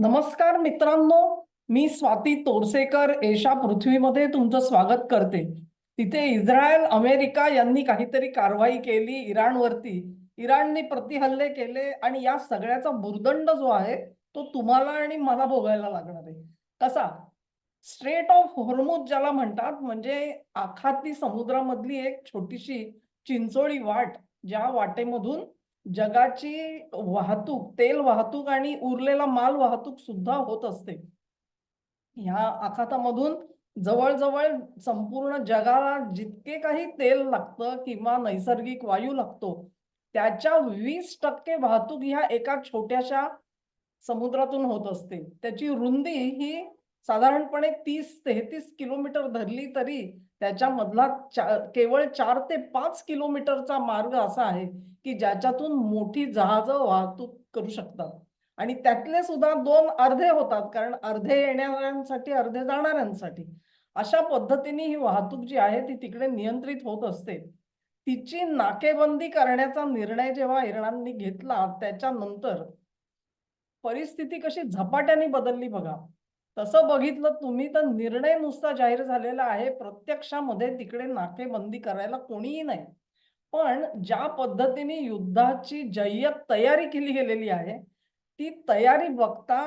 नमस्कार मित्रांनो, मी स्वाती तोरसेकर एशा पृथ्वीमध्ये तुमचं स्वागत करते. तिथे इस्रायल अमेरिका यांनी काहीतरी कारवाई केली इराणवरती. इराणने प्रतिहल्ले केले आणि या सगळ्याचा भुर्दंड जो आहे तो तुम्हाला आणि मला भोगायला लागणार आहे. कसा? स्ट्रेट ऑफ हॉर्मुझ ज्याला म्हणतात, म्हणजे आखाती समुद्रामधली एक छोटीशी चिंचोळी वाट, ज्या वाटेमधून जगाची वाहतूक, तेल वाहतूक आणि उरलेला माल वाहतूक सुद्धा होत असते. ह्या आखातामधून जवळजवळ संपूर्ण जगाला जितके काही तेल लागतं किंवा नैसर्गिक वायू लागतो, त्याच्या 20% वाहतूक ह्या एका छोट्याशा समुद्रातून होत असते. त्याची रुंदी ही साधारणपणे 30-33 किलोमीटर धरली तरी त्याच्यामधला केवळ 4 ते 5 किलोमीटरचा मार्ग असा आहे की ज्याच्यातून मोठी जहाजं वाहतूक करू शकतात. आणि त्यातले सुद्धा 2 अर्धे होतात, कारण अर्धे येणाऱ्यांसाठी, अर्धे जाणाऱ्यांसाठी. अशा पद्धतीने ही वाहतूक जी आहे ती तिकडे नियंत्रित होत असते. तिची नाकेबंदी करण्याचा निर्णय जेव्हा इराणने घेतला, त्याच्यानंतर परिस्थिती कशी झपाट्याने बदलली बघा. तसं बघितलं तुम्ही तर निर्णय नुसता जाहीर झालेला आहे, प्रत्यक्षामध्ये तिकडे नाकेबंदी करायला कोणीही नाही. पण ज्या पद्धतीने युद्धाची जय्यत तयारी केली गेलेली आहे, ती तयारी बघता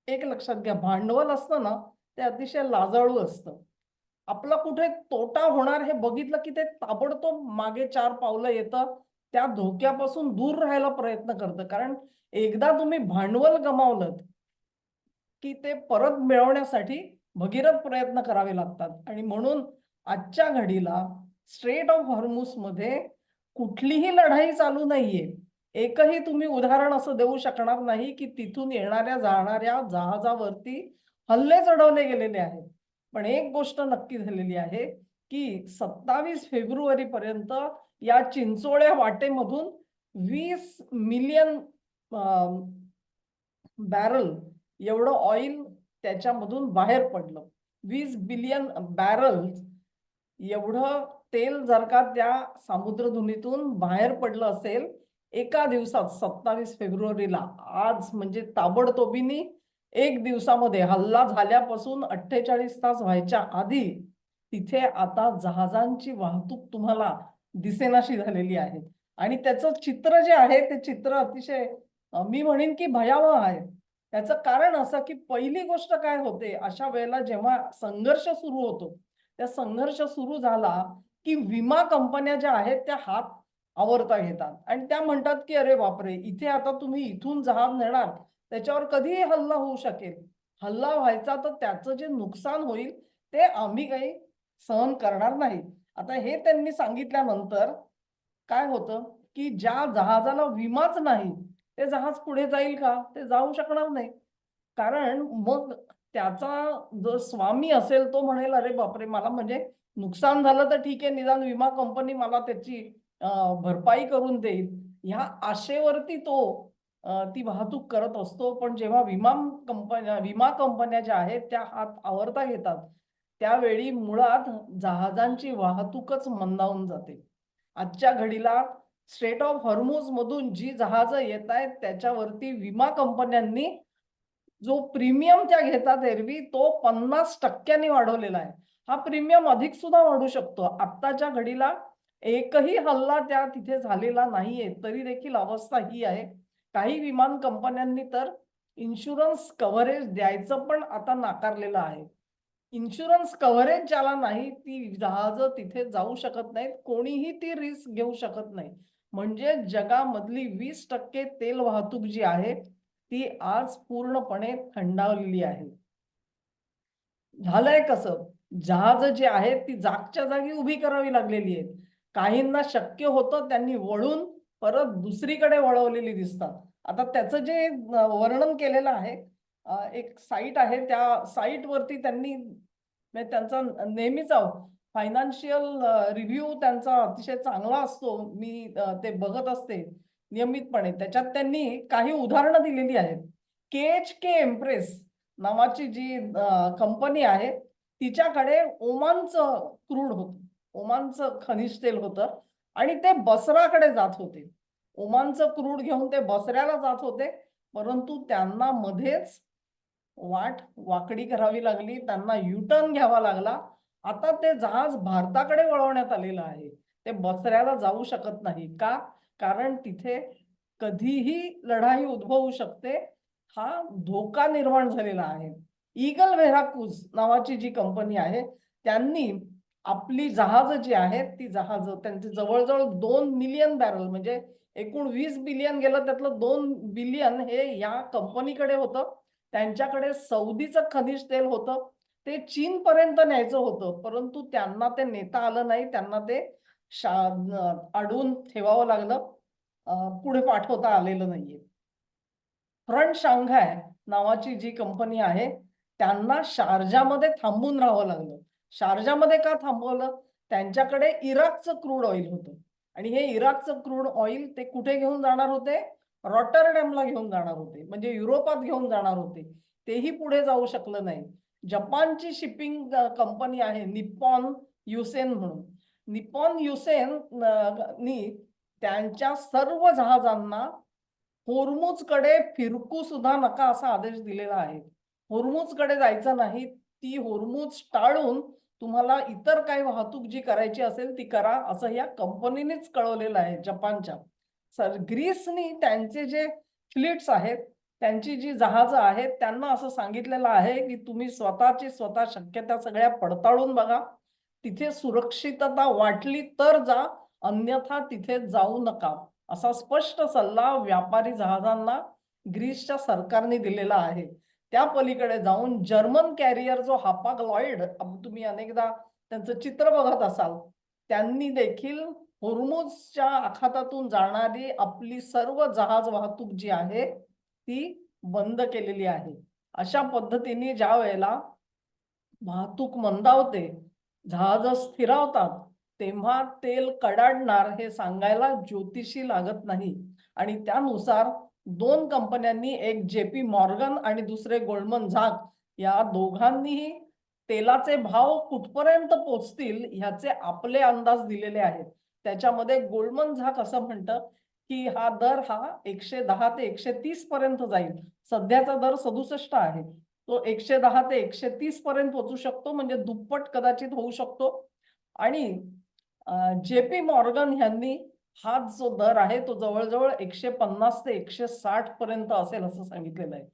एक लक्षात घ्या, भांडवल असतं ना, ते अतिशय लाजाळू असतं. आपला कुठे तोटा होणार हे बघितलं की ते ताबडतोब मागे 4 पावलं येतं. त्या धोक्यापासून दूर राहायला प्रयत्न करतं. कारण एकदा तुम्ही भांडवल गमावलंत, की ते परत मिळवण्यासाठी भगीरथ प्रयत्न करावे लागतात. आणि म्हणून आजच्या घडीला स्ट्रेट ऑफ हॉर्मुझमध्ये कुठलीही लढाई चालू नाहीये. एकही तुम्ही उदाहरण असं देऊ शकणार नाही की तिथून येणाऱ्या जाणाऱ्या जहाजावरती हल्ले चढवले गेलेले आहेत. पण एक गोष्ट नक्की झालेली आहे की 27 फेब्रुवारी पर्यंत या चिंचोळ्या वाटेमधून 20 मिलियन बॅरल एवढं ऑइल त्याच्यामधून बाहेर पडलं. 20 बिलियन बॅरल एवढं तेल जर का त्या सामुद्रधुनीतून बाहेर पडलं असेल एका दिवसात, 27 फेब्रुवारीला, आज म्हणजे ताबडतोबीने एक दिवसामध्ये, हल्ला झाल्यापासून 48 तास व्हायच्या आधी तिथे आता जहाजांची वाहतूक तुम्हाला दिसेनाशी झालेली आहे. आणि त्याचं चित्र जे आहे ते चित्र अतिशय मी म्हणेन की भयावह आहे. त्याचं कारण असं की पहिली गोष्ट काय होते अशा वेळेला, जेव्हा संघर्ष सुरू होतो, त्या संघर्ष सुरू झाला की विमा कंपन्या ज्या आहेत त्या हात आवरता घेतात आणि त्या म्हणतात की अरे बापरे, इथे आता तुम्ही इथून जहाज नेणार, त्याच्यावर कधीही हल्ला होऊ शकेल. हल्ला व्हायचा तर त्याचं जे नुकसान होईल ते आम्ही काही सहन करणार नाही. आता हे त्यांनी सांगितल्यानंतर काय होतं की ज्या जहाजाला विमाच नाही, ते जहाज पुढे जाईल का? ते जाऊ शकणार नाही. कारण मग त्याचा जो स्वामी असेल तो म्हणेल, अरे बापरे, मला म्हणजे नुकसान झालं तर ठीक आहे, निदान विमा कंपनी मला त्याची भरपाई करून देईल. ह्या आशेवरती तो ती वाहतूक करत असतो. पण जेव्हा विमा कंपन्या ज्या आहेत त्या हात आवरता घेतात, त्यावेळी मुळात जहाजांची वाहतूकच मंदावून जाते. आजच्या घडीला स्ट्रेट ऑफ हॉर्मुझ मधून जी जहाजं येत आहेत त्याच्यावरती विमा कंपन्यांनी जो प्रीमियम त्या घेतात एरवी, तो 50% वाढवलेला आहे. हा प्रीमियम अधिक सुद्धा वाढू शकतो. आत्ताच्या घडीला एकही हल्ला त्या तिथे झालेला नाहीये, तरी देखील अवस्था ही आहे. काही विमान कंपन्यांनी तर इन्शुरन्स कव्हरेज द्यायचं पण आता नाकारलेलं आहे. इन्शुरन्स कव्हरेज ज्याला नाही, ती जहाजं तिथे जाऊ शकत नाहीत. कोणीही ती रिस्क घेऊ शकत नाही. म्हणजे जगामधली 20% तेल वाहतूक जी आहे ती आज पूर्णपणे थंडावलेली आहे. झालंय कसं? जहाज जी आहेत ती जागच्या जागी उभी करावी लागलेली आहेत. काहींना शक्य होतं त्यांनी वळून परत दुसरीकडे वळवलेली दिसतात. आता त्याचं जे वर्णन केलेलं आहे, एक साईट आहे, त्या साईटवरती त्यांनी म्हणजे त्यांचा नेहमीचा फायनान्शियल रिव्ह्यू त्यांचा अतिशय चांगला असतो. मी ते बघत असते नियमितपणे. त्याच्यात त्यांनी काही उदाहरणं दिलेली आहेत. KHK एम्प्रेस नावाची जी कंपनी आहे, तिच्याकडे ओमानचं क्रूड होतं. ओमानचं खनिज तेल होतं आणि ते बसराकडे जात होते. ओमानचं क्रूड घेऊन ते बसऱ्याला जात होते परंतु त्यांना मध्येच वाट वाकडी करावी लागली, त्यांना युटर्न घ्यावा लागला. आता ते जहाज भारताकडे वळवण्यात आलेलं आहे. ते बसऱ्याला जाऊ शकत नाही. का? कारण तिथे कधीही लढाई उद्भवू शकते. हा धोका निर्माण झालेला आहे. ईगल व्हेराक्रूझ नावाची जी कंपनी आहे, त्यांनी आपली जहाजं जी आहेत, ती जहाजं त्यांचे जवळ-जवळ 2 मिलियन बॅरल म्हणजे एकूण 20 बिलियन गेलं त्यातलं 2 बिलियन हे या कंपनीकडे होतं. त्यांच्याकडे सौदीचं खनिज तेल होतं. ते चीनपर्यंत न्यायचं होतं. परंतु त्यांना ते नेता आलं नाही. त्यांना ते अडवून ठेवावं लागलं. पुढे पाठवता आलेलं नाहीये. फ्रंट शांघाय नावाची जी कंपनी आहे, त्यांना शारजामध्ये थांबून राहावं लागलं. शारजामध्ये का थांबवलं? त्यांच्याकडे इराकचं क्रूड ऑइल होतं आणि हे इराकचं क्रूड ऑइल ते कुठे घेऊन जाणार होते? रॉटरडॅमला घेऊन जाणार होते. म्हणजे युरोपात घेऊन जाणार होते. तेही पुढे जाऊ शकलं नाही. जपानची शिपिंग कंपनी आहे निप्पॉन युसेन म्हणून. निप्पॉन युसेन नी त्यांच्या सर्व जहाजांना होर्मुझकडे फिरकू सुद्धा नका असा आदेश दिलेला आहे. होर्मुझकडे जायचं नाही. ती होर्मुझ टाळून तुम्हाला इतर काही वाहतूक जी करायची असेल ती करा असं या कंपनीनेच कळवलेलं आहे जपानच्या. ग्रीसनी त्यांचे जे फ्लीट्स आहेत, त्यांची जी जहाजं आहेत त्यांना असं सांगितलेलं आहे, की तुम्ही स्वतःची स्वतः शक्यता सगळ्या पडताळून बघा. तिथे सुरक्षितता वाटली तर जा, अन्यथा तिथे जाऊ नका. असा स्पष्ट सल्ला व्यापारी जहाजांना ग्रीसच्या सरकारने दिलेला आहे. त्या पलीकडे जाऊन जर्मन कॅरियर जो हापाग लॉइड तुम्ही अनेकदा त्यांचं चित्र बघत असाल, त्यांनी देखील होर्मुझच्या आखातातून जाणारी आपली सर्व जहाज वाहतूक जी आहे ती बंद केलेली आहे. अशा पद्धतीने ज्या वेळेला वाहतूक मंदावते, जहाजं स्थिरावतात, तेव्हा तेल कडाडणार हे सांगायला ज्योतिषी लागत नाही. आणि त्यानुसार 2 कंपन्यांनी एक जेपी मॉर्गन आणि दुसरे गोल्डमन झाक या दोघांनीही तेलाचे भाव कुठपर्यंत पोहोचतील ह्याचे आपले अंदाज दिलेले आहेत. त्याच्यामध्ये गोल्डमन झाक असं म्हणतं, की हा दर 110 ते 130 पर्यंत जाईल. सध्याचा दर 67 आहे. तो 110 ते 130 पर्यंत पोहोचू शकतो म्हणजे दुप्पट कदाचित होऊ शकतो. आणि जेपी मॉर्गन ह्यांनी हा जो दर आहे तो जवळ-जवळ 150 ते 160 पर्यंत असेल असं सांगितलेलं आहे.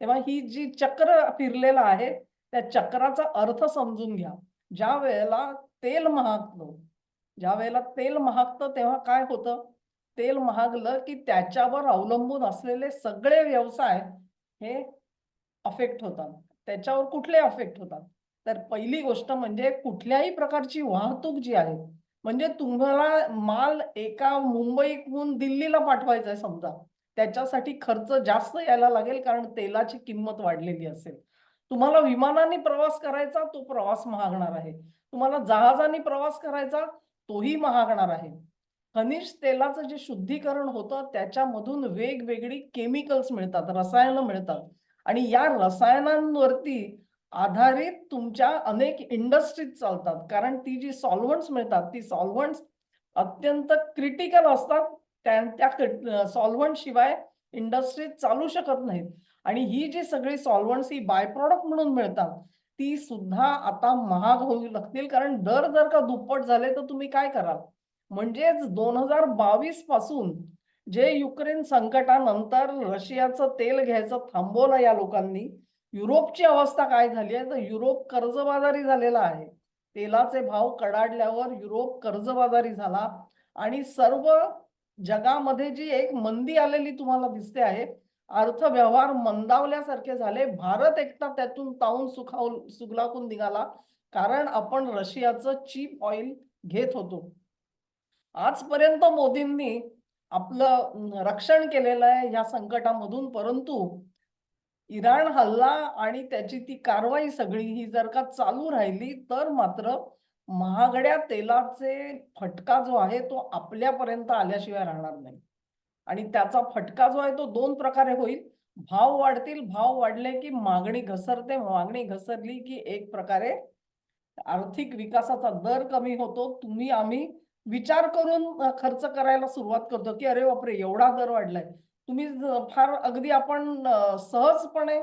तेव्हा ही जी चक्र फिरलेलं आहे, त्या चक्राचा अर्थ समजून घ्या. ज्या वेळेला तेल महागतं, ज्यावेळेला तेल महागतं तेव्हा काय होतं? तेल महागलं की त्याच्यावर अवलंबून असलेले सगळे व्यवसाय हे अफेक्ट होतात. त्याच्यावर कुठले अफेक्ट होतात? तर पहिली गोष्ट म्हणजे कुठल्याही प्रकारची वाहतूक जी आहे, म्हणजे तुम्हाला माल एका मुंबईहून दिल्लीला पाठवायचा आहे समजा. त्याच्यासाठी खर्च जास्त यायला लागेल कारण तेलाची किंमत वाढलेली असेल. तुम्हाला विमानाने प्रवास करायचा, तो प्रवास महागणार आहे. तुम्हाला जहाजाने प्रवास करायचा, तोही महागणार आहे. खनिज तेलाचं जे शुद्धीकरण होतं, त्याच्यामधून वेगवेगळी केमिकल्स मिळतात, रसायनं मिळतात. आणि या रसायनांवरती आधारित तुमच्या अनेक इंडस्ट्रीज चालतात. कारण ती जी सॉल्व्हंट्स मिळतात, ती सॉल्व्हंट्स अत्यंत क्रिटिकल असतात. त्या सॉल्व्हंट शिवाय इंडस्ट्रीज चालू शकत नाहीत. आणि ही जी सगळी सॉल्व्हंट्स ही बाय प्रॉडक्ट म्हणून मिळतात, ती सुद्धा आता महाग होऊ लागतील. कारण दर जर का दुप्पट झाले, तर तुम्ही काय कराल? म्हणजेच 2022 पासून जे युक्रेन संकटानंतर रशियाचं तेल घ्यायचं थांबवलं या लोकांनी, युरोपची अवस्था काय झाली आहे, तर युरोप कर्जबाजारी झालेला आहे. तेलाचे भाव कडाडल्यावर युरोप कर्जबाजारी झाला आणि सर्व जगामध्ये जी एक मंदी आलेली तुम्हाला दिसते आहे, अर्थव्यवहार मंदावल्यासारखे झाले. भारत एकटा त्यातून तावून सुगलाकून निघाला, कारण आपण रशियाचं चीप ऑइल घेत होतो. आजपर्यंत मोदींनी आपलं रक्षण केलेलं आहे या संकटामधून. परंतु इराण हल्ला आणि त्याची ती कारवाई सगळी ही जर का चालू राहिली, तर मात्र महागड्या तेलाचे फटका जो आहे तो आपल्यापर्यंत आल्याशिवाय राहणार नाही. आणि त्याचा फटका जो आहे तो 2 प्रकारे होईल. भाव वाढतील, भाव वाढले की मागणी घसरते, मागणी घसरली की एक प्रकारे आर्थिक विकासाचा दर कमी होतो. आम्ही विचार करून खर्च करायला सुरुवात करतो, की अरे बापरे! एवढा दर वाढलाय. तुम्ही फार अगदी आपण सहजपणे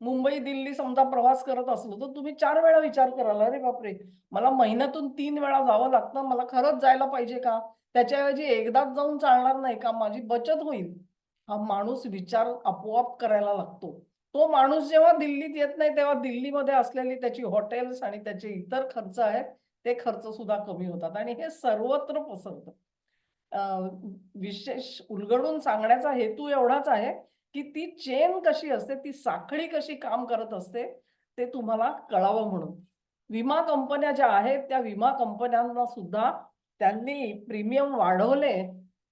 मुंबई दिल्ली समजा प्रवास करत असलो तर तुम्ही 4 वेळा विचार कराल, अरे बापरे, मला महिन्यातून 3 वेळा जावं लागतं, मला खरंच जायला पाहिजे का? त्याच्याऐवजी एकदाच जाऊन चालणार नाही का? माझी बचत होईल. हा माणूस विचार आपोआप करायला लागतो. तो माणूस जेव्हा दिल्लीत येत नाही तेव्हा दिल्लीमध्ये असलेली त्याची हॉटेल्स आणि त्याचे इतर खर्च आहेत ते खर्च सुद्धा कमी होतात आणि हे सर्वत्र पसरतं. विशेष उलगडून सांगण्याचा हेतू एवढाच आहे, की ती चेन कशी असते, ती साखळी कशी काम करत असते, ते तुम्हाला कळावं म्हणून. विमा कंपन्या ज्या आहेत, त्या विमा कंपन्यांना सुद्धा त्यांनी प्रीमियम वाढवले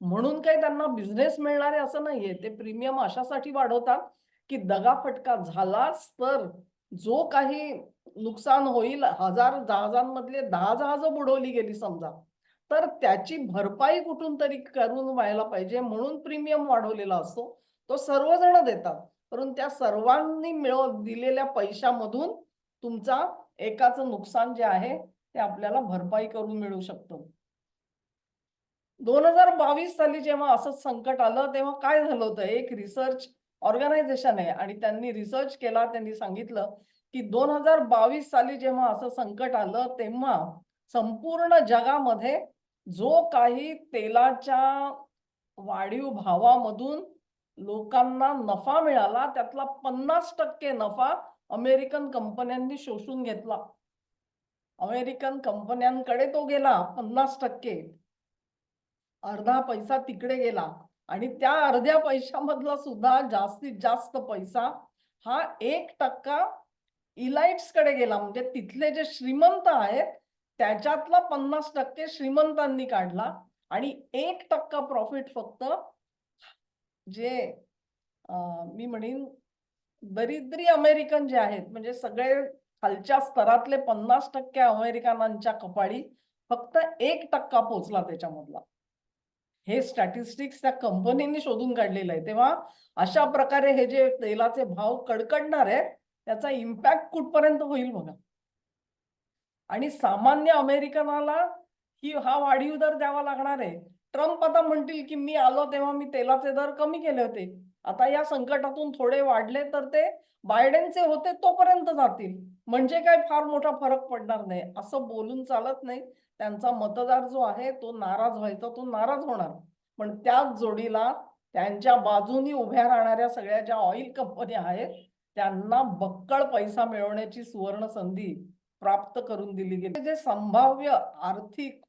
म्हणून काही त्यांना बिझनेस मिळणार आहे असं नाहीये. ते प्रीमियम अशासाठी वाढवतात, की दगाफटका झालाच तर जो काही नुकसान होईल, जहाजांमधले 10 जहाजं बुडवली गेली समजा, तर त्याची भरपाई कुठून तरी करून व्हायला पाहिजे म्हणून प्रीमियम वाढवलेला असतो. तो सर्वजण देतात. परंतु त्या सर्वांनी दिलेल्या पैशामधून तुमचा एकाचं नुकसान जे आहे ते आपल्याला भरपाई करून मिळू शकतं. 2022 साली जेव्हा असंच संकट आलं तेव्हा काय झालं होतं, एक रिसर्च ऑर्गनायझेशन आहे आणि त्यांनी रिसर्च केला. त्यांनी सांगितलं, की 2022 साली जेव्हा असं संकट आलं तेव्हा संपूर्ण जगामध्ये जो काही तेलाच्या वाढीव भावामधून लोकांना नफा मिळाला त्यातला 50% नफा अमेरिकन कंपन्यांनी शोषून घेतला. अमेरिकन कंपन्यांकडे तो गेला 50%. अर्धा पैसा तिकडे गेला आणि त्या अर्ध्या पैशामधला सुद्धा जास्तीत जास्त पैसा हा 1% इलाइट्स कडे गेला. म्हणजे तिथले जे श्रीमंत आहेत त्याच्यातला 50% श्रीमंतांनी काढला आणि 1% प्रॉफिट फक्त जे मी म्हणेन दरिद्री अमेरिकन जे आहेत म्हणजे सगळे खालच्या स्तरातले 50% अमेरिकनांच्या कपाळी फक्त 1% पोहोचला त्याच्यामधला. हे स्टॅटिस्टिक्स त्या कंपनीने शोधून काढलेलं आहे. तेव्हा अशा प्रकारे हे जे तेलाचे भाव कडकडणार आहेत, त्याचा इम्पॅक्ट कुठपर्यंत होईल बघा. आणि सामान्य अमेरिकनाला हा वाढीव दर द्यावा लागणार आहे. ट्रम्प आता म्हणतील, की मी आलो तेव्हा मी तेलाचे दर कमी केले होते. आता या संकटातून थोडे वाढले तर ते बायडेनचे होते तोपर्यंत जातील. म्हणजे काय फार मोठा फरक पडणार नाही. असं बोलून चालत नाही. त्यांचा मतदार जो आहे तो नाराज व्हायचा, तो नाराज होणार. पण त्याच जोडीला त्यांच्या बाजूनी उभ्या राहणाऱ्या सगळ्या ज्या ऑइल कंपन्या आहेत, त्यांना बक्कळ पैसा मिळवण्याची सुवर्ण संधी प्राप्त करून दिली गेली. जे संभाव्य आर्थिक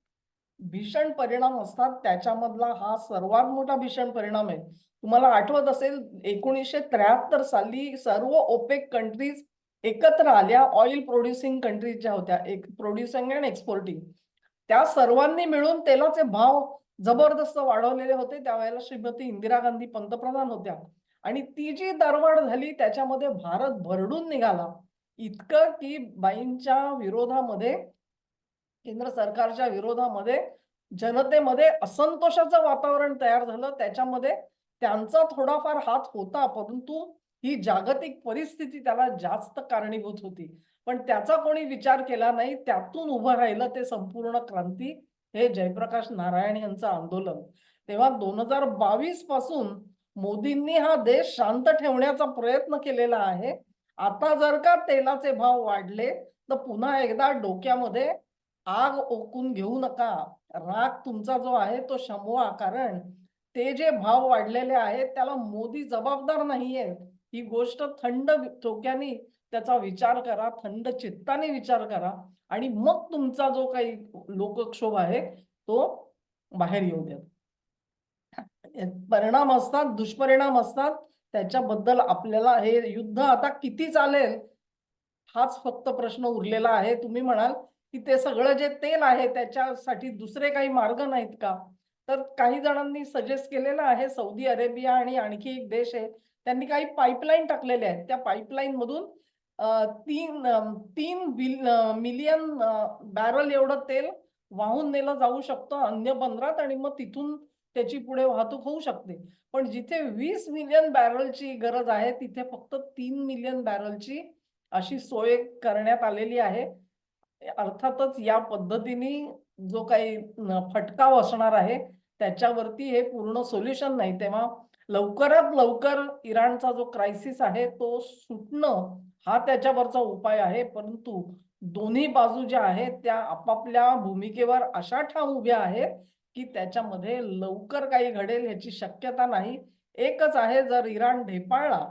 भीषण परिणाम असतात त्याच्यामधला हा सर्वात मोठा भीषण परिणाम आहे. तुम्हाला आठवत असेल 1973 साली सर्व ओपेक कंट्रीज एकत्र आल्या. ऑइल प्रोड्युसिंग कंट्रीज ज्या होत्या, एक प्रोड्युसिंग अँड एक्सपोर्टिंग, त्या सर्वांनी मिळून तेलाचे भाव जबरदस्त वाढवलेले होते. त्यावेळेला श्रीमती इंदिरा गांधी पंतप्रधान होत्या आणि ती जी दरवाढ झाली त्याच्यामध्ये भारत भरडून निघाला. इतकं की बाईंच्या विरोधामध्ये, केंद्र सरकारच्या विरोधामध्ये जनतेमध्ये असंतोषाचं वातावरण तयार झालं. त्याच्यामध्ये त्यांचा थोडाफार हात होता, परंतु ही जागतिक परिस्थिती त्याला जास्त कारणीभूत होती. पण त्याचा कोणी विचार केला नाही. त्यातून उभं राहिलं ते संपूर्ण क्रांती, हे जयप्रकाश नारायण यांचं आंदोलन. तेव्हा 2022 पासून मोदींनी हा देश शांत ठेवण्याचा प्रयत्न केलेला आहे. आता जर का तेलाचे भाव वाढले तर पुन्हा एकदा डोक्यामध्ये आग ओकून घेऊ नका. राग तुमचा जो आहे तो शमवा. कारण ते जे भाव वाढलेले आहेत त्याला मोदी जबाबदार नाहीये. ही गोष्ट थंड डोक्याने त्याचा विचार करा, थंड चित्ताने विचार करा आणि मग तुमचा जो काही लोकक्षोभ आहे तो बाहेर येऊ द्या. परिणाम असतात, दुष्परिणाम असतात. त्याच्याबद्दल आपल्याला हे युद्ध आता किती चालेल हाच फक्त प्रश्न उरलेला आहे. तुम्ही म्हणाल, की ते सगळं जे तेल आहे त्याच्यासाठी दुसरे काही मार्ग नाहीत का? तर काही जणांनी सजेस्ट केलेलं आहे. सौदी अरेबिया आणि आणखी एक देश आहे. त्यांनी काही पाईपलाईन टाकलेल्या आहेत. त्या पाईपलाईन मधून 3 मिलियन बॅरल एवढं तेल वाहून नेलं जाऊ शकतं अन्य बंदरात आणि मग तिथून त्याची पुढे वाहतूक होऊ शकते. पण जिथे 20 मिलियन बॅरलची गरज आहे तिथे फक्त 3 मिलियन बॅरलची अशी सोय करण्यात आलेली आहे. अर्थातच या पद्धतीने जो काही फटका असणार आहे त्याच्यावरती हे पूर्ण सोल्युशन नाही. तेव्हा लवकरात लवकर इराणचा जो क्रायसिस आहे तो सुटणं हा त्याच्यावरचा उपाय आहे. परंतु दोन्ही बाजू ज्या आहेत त्या आपापल्या भूमिकेवर अशा ठाम उभ्या आहेत की त्याच्यामध्ये लवकर काही घडेल याची शक्यता नाही. एकच आहे, जर इराण ढेपाळला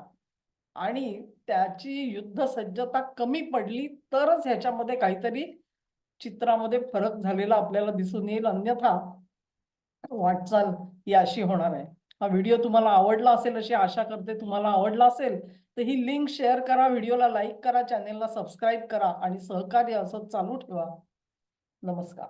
आणि त्याची युद्ध सज्जता कमी पडली तरच ह्याच्यामध्ये काहीतरी चित्रामध्ये फरक झालेला आपल्याला दिसून येईल. अन्यथा वाटचाल ही अशी होणार आहे. हा व्हिडिओ तुम्हाला आवडला असेल अशी आशा करते. तुम्हाला आवडला असेल तर ही लिंक शेअर करा, व्हिडिओला लाईक करा, चॅनेलला सबस्क्राईब करा आणि सहकार्य असं चालू ठेवा. नमस्कार.